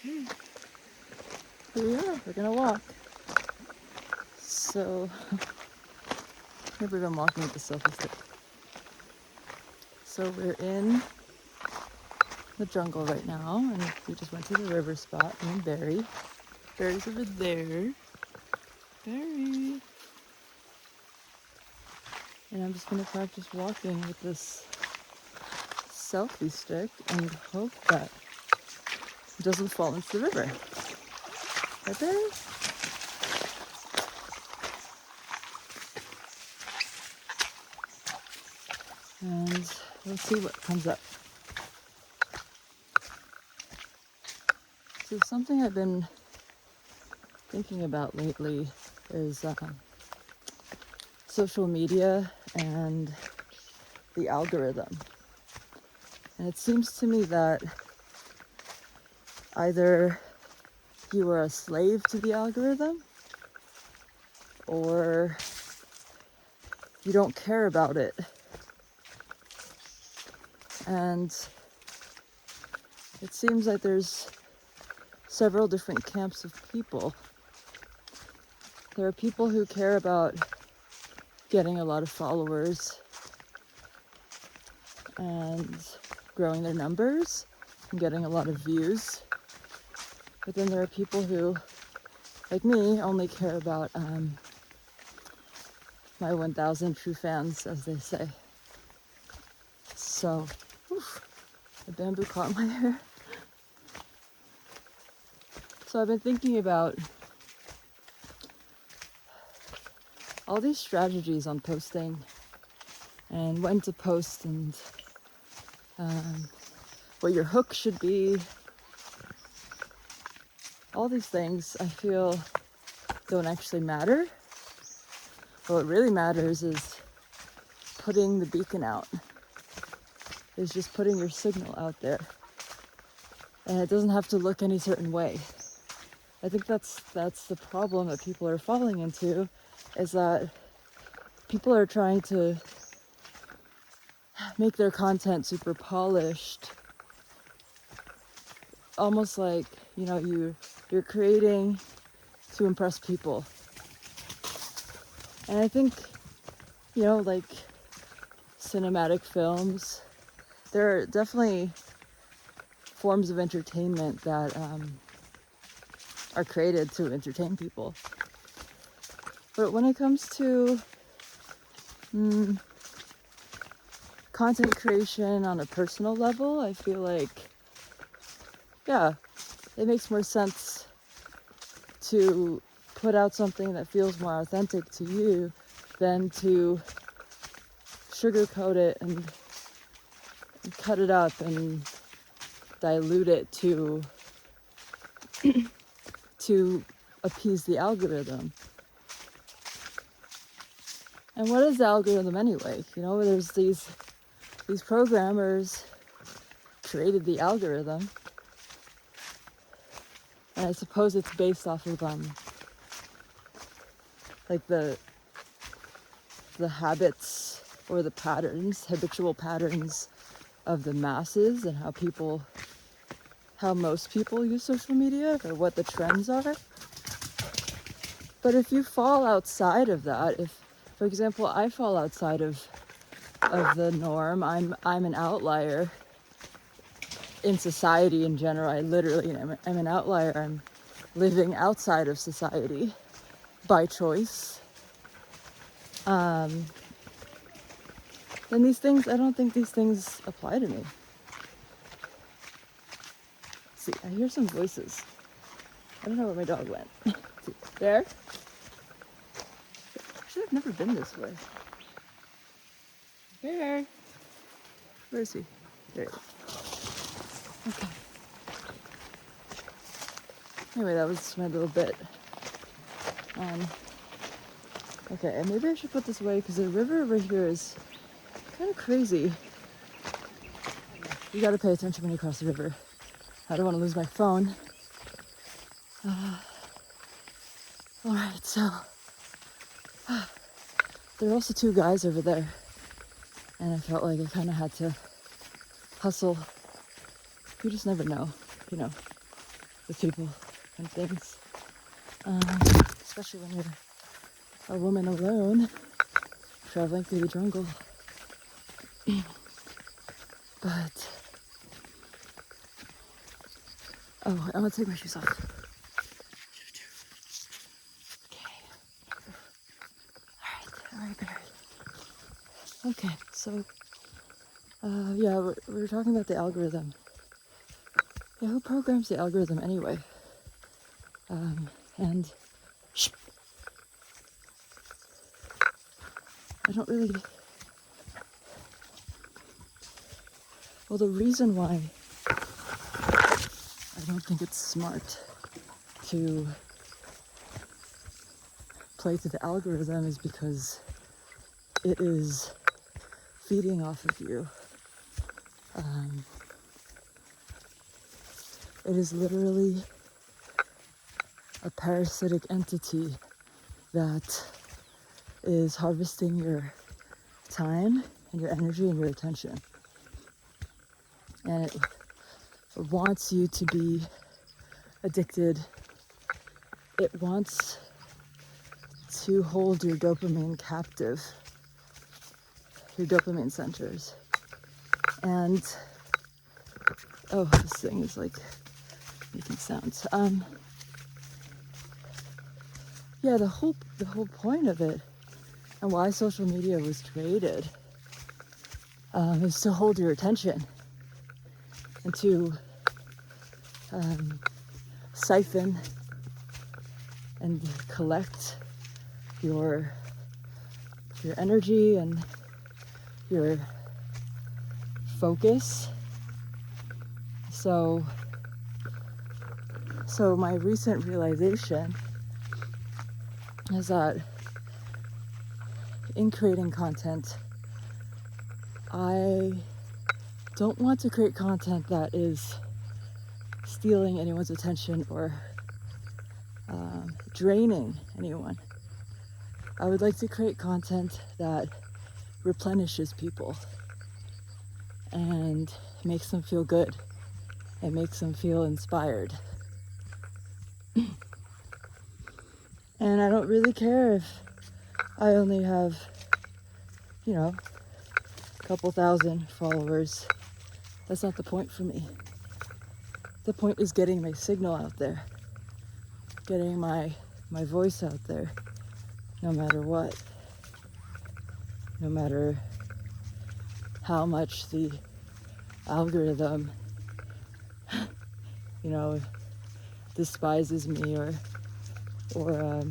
Okay, here we are. We're gonna walk. So, maybe I'm walking with the selfie stick. So we're in the jungle right now, and we just went to the river spot. Me and Barry. Barry's over there. Barry. And I'm just gonna practice walking with this selfie stick and hope that it doesn't fall into the river. Right, Barry? And let's see what comes up. So something I've been thinking about lately is social media and the algorithm. And it seems to me that either you are a slave to the algorithm or you don't care about it. And it seems like there's several different camps of people. There are people who care about getting a lot of followers and growing their numbers and getting a lot of views. But then there are people who, like me, only care about my 1,000 true fans, as they say. So, the bamboo caught my hair. So I've been thinking about all these strategies on posting and when to post and what your hook should be. All these things I feel don't actually matter. What really matters is putting the beacon out. Is just putting your signal out there. And it doesn't have to look any certain way. I think that's the problem that people are falling into, is that people are trying to make their content super polished. Almost like, you're creating to impress people. And I think, like cinematic films, there are definitely forms of entertainment that are created to entertain people. But when it comes to content creation on a personal level, I feel like, it makes more sense to put out something that feels more authentic to you than to sugarcoat it and cut it up and dilute it to appease the algorithm. And what is the algorithm anyway? There's these programmers created the algorithm, and I suppose it's based off of like the habits or the habitual patterns of the masses and how most people use social media, or what the trends are. But if you fall outside of that, if, for example, I fall outside of the norm, I'm an outlier in society in general. I literally am an outlier. I'm living outside of society by choice. Then I don't think these things apply to me. See, I hear some voices. I don't know where my dog went. See, there? Actually, I've never been this way. Bear. Where is he? There he is. Okay. Anyway, that was my little bit. Okay, and maybe I should put this away because the river over here is kind of crazy. You gotta pay attention when you cross the river. I don't want to lose my phone. Alright, so there are also two guys over there, and I felt like I kind of had to hustle. You just never know, with people and things, especially when you're a woman alone traveling through the jungle. But oh, I'm gonna take my shoes off. Okay. All right. Okay, so yeah, we're talking about the algorithm. Yeah, who programs the algorithm anyway? And I don't really. Well, the reason why I don't think it's smart to play to the algorithm is because it is feeding off of you. It is literally a parasitic entity that is harvesting your time and your energy and your attention. And it wants you to be addicted. It wants to hold your dopamine captive, your dopamine centers. And oh, this thing is like making sounds. Yeah, the whole point of it and why social media was created is to hold your attention and to siphon and collect your energy and your focus. So my recent realization is that in creating content, I don't want to create content that is stealing anyone's attention or draining anyone. I would like to create content that replenishes people and makes them feel good and makes them feel inspired. And I don't really care if I only have, a couple thousand followers. That's not the point for me. The point is getting my signal out there, getting my voice out there, no matter what, no matter how much the algorithm, despises me or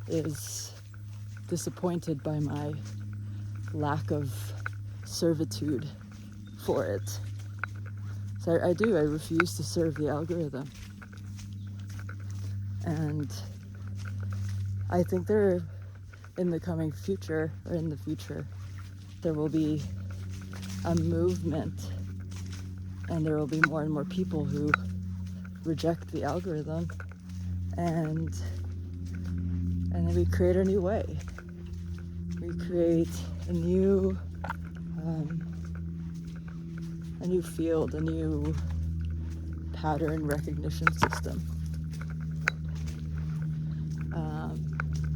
is disappointed by my lack of servitude for it. So I refuse to serve the algorithm. And I think in the future, there will be a movement and there will be more and more people who reject the algorithm and then we create a new way. We create a new field, a new pattern recognition system,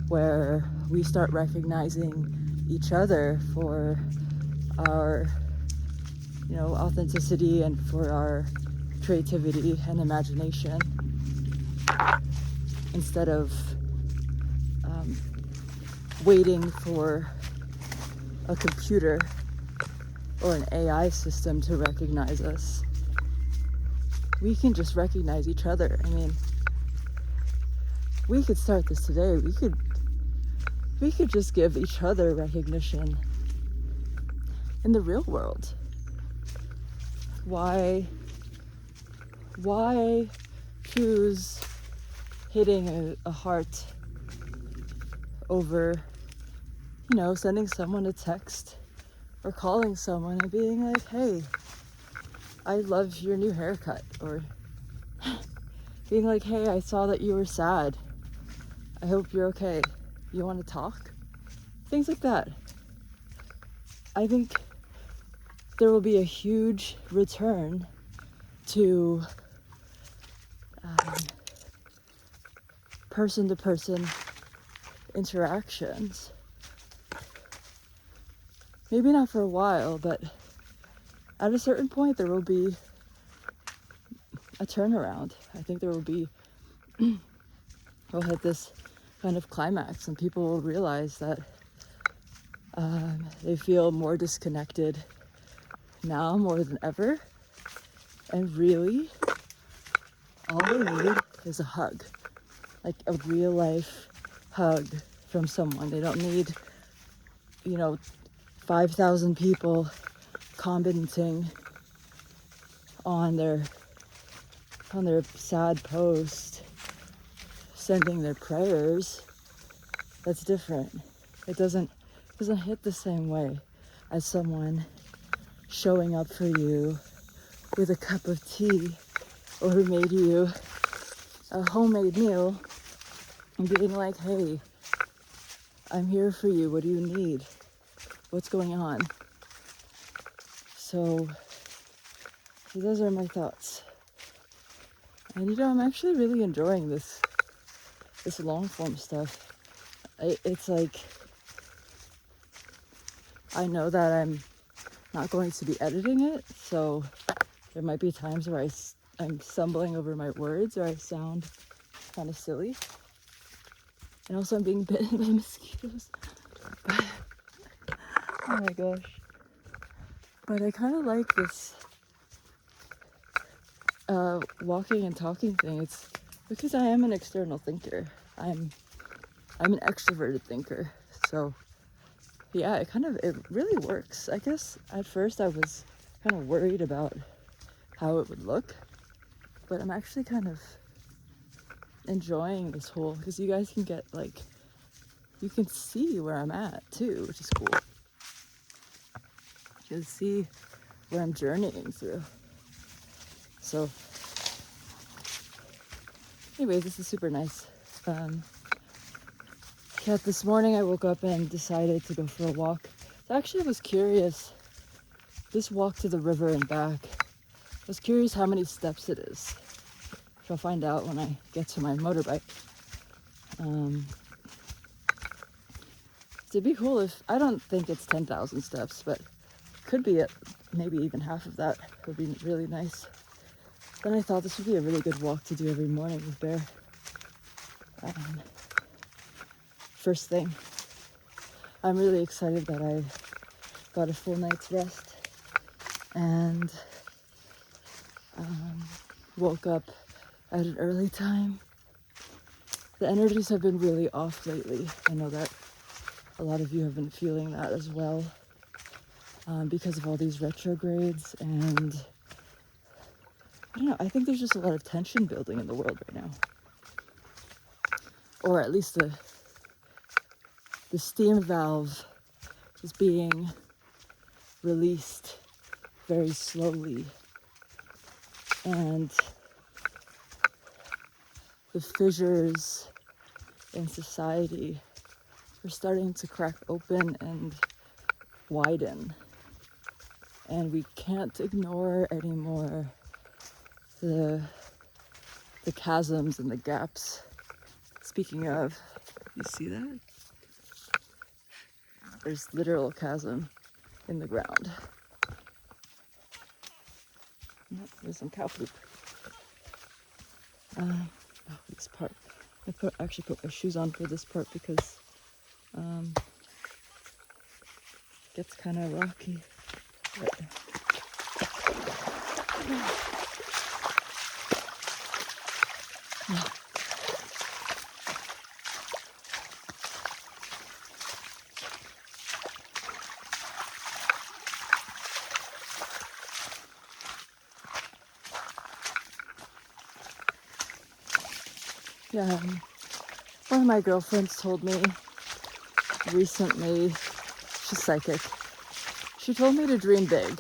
where we start recognizing each other for our, authenticity and for our creativity and imagination, instead of waiting for a computer or an AI system to recognize us. We can just recognize each other. I mean, we could start this today. We could just give each other recognition in the real world. Why choose hitting a heart over, sending someone a text or calling someone and being like, hey, I love your new haircut, or being like, hey, I saw that you were sad. I hope you're okay. You want to talk? Things like that. I think there will be a huge return to person-to-person interactions. Maybe not for a while, but at a certain point there will be a turnaround. I think there will be, we'll hit this kind of climax and people will realize that they feel more disconnected now more than ever. And really, all they need is a hug. Like a real life hug from someone. They don't need, 5,000 people commenting on their sad post, sending their prayers. That's different. It doesn't hit the same way as someone showing up for you with a cup of tea or who made you a homemade meal and being like, hey, I'm here for you. What do you need? What's going on? So those are my thoughts. And I'm actually really enjoying this long form stuff. It's like, I know that I'm not going to be editing it, so there might be times where I'm stumbling over my words or I sound kind of silly. And also I'm being bitten by mosquitoes. Oh my gosh. But I kind of like this walking and talking thing. It's because I am an external thinker. I'm an extroverted thinker. So yeah, it really works. I guess at first I was kind of worried about how it would look, but I'm actually kind of enjoying this whole, because you guys can get you can see where I'm at too, which is cool. You can see where I'm journeying through. So anyways, this is super nice. This morning I woke up and decided to go for a walk. So actually I was curious, this walk to the river and back, I was curious how many steps it is. Which I'll find out when I get to my motorbike. It'd be cool if, I don't think it's 10,000 steps, but could be maybe even half of that would be really nice. Then I thought this would be a really good walk to do every morning with Bear. First thing, I'm really excited that I got a full night's rest and woke up at an early time. The energies have been really off lately. I know that a lot of you have been feeling that as well, because of all these retrogrades, and I don't know, I think there's just a lot of tension building in the world right now. Or at least the steam valve is being released very slowly, and the fissures in society are starting to crack open and widen, and we can't ignore anymore the chasms and the gaps. Speaking of, you see that? There's literal chasm in the ground. There's some cow poop. This part. I actually put my shoes on for this part because it gets kind of rocky. But, yeah, one of my girlfriends told me recently, she's psychic, she told me to dream big.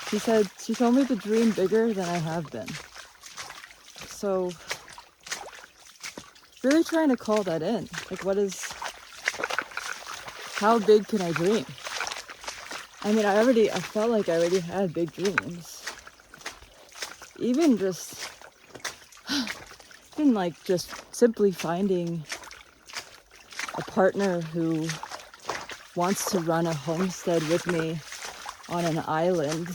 She told me to dream bigger than I have been. So, really trying to call that in. Like, how big can I dream? I mean, I felt like I already had big dreams. Even just And like just simply finding a partner who wants to run a homestead with me on an island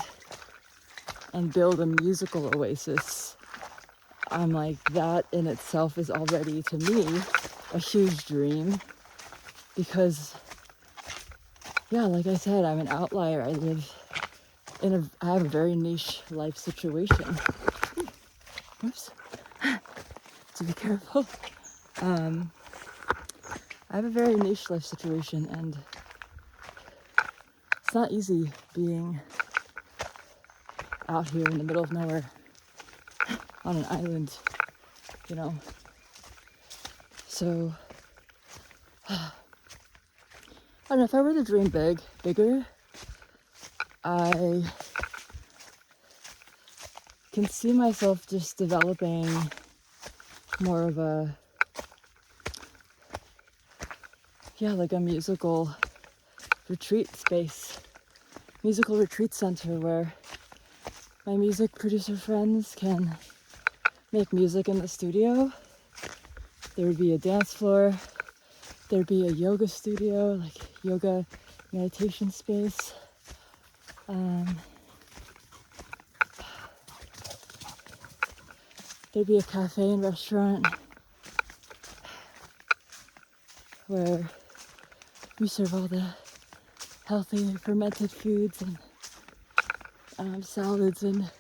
and build a musical oasis. I'm like, that in itself is already, to me, a huge dream. Because, yeah, like I said, I'm an outlier. I have a very niche life situation. Whoops. To be careful. I have a very niche life situation, and it's not easy being out here in the middle of nowhere on an island, you know. So, I don't know, if I were to dream bigger, I can see myself just developing more of a, like a musical retreat space, musical retreat center where my music producer friends can make music in the studio. There would be a dance floor, there'd be a yoga studio, like yoga meditation space. There'd be a cafe and restaurant where we serve all the healthy fermented foods and salads and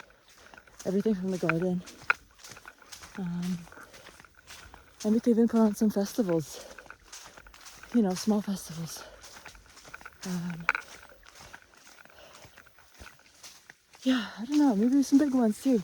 everything from the garden. And we could even put on some festivals, small festivals. I don't know, maybe some big ones too.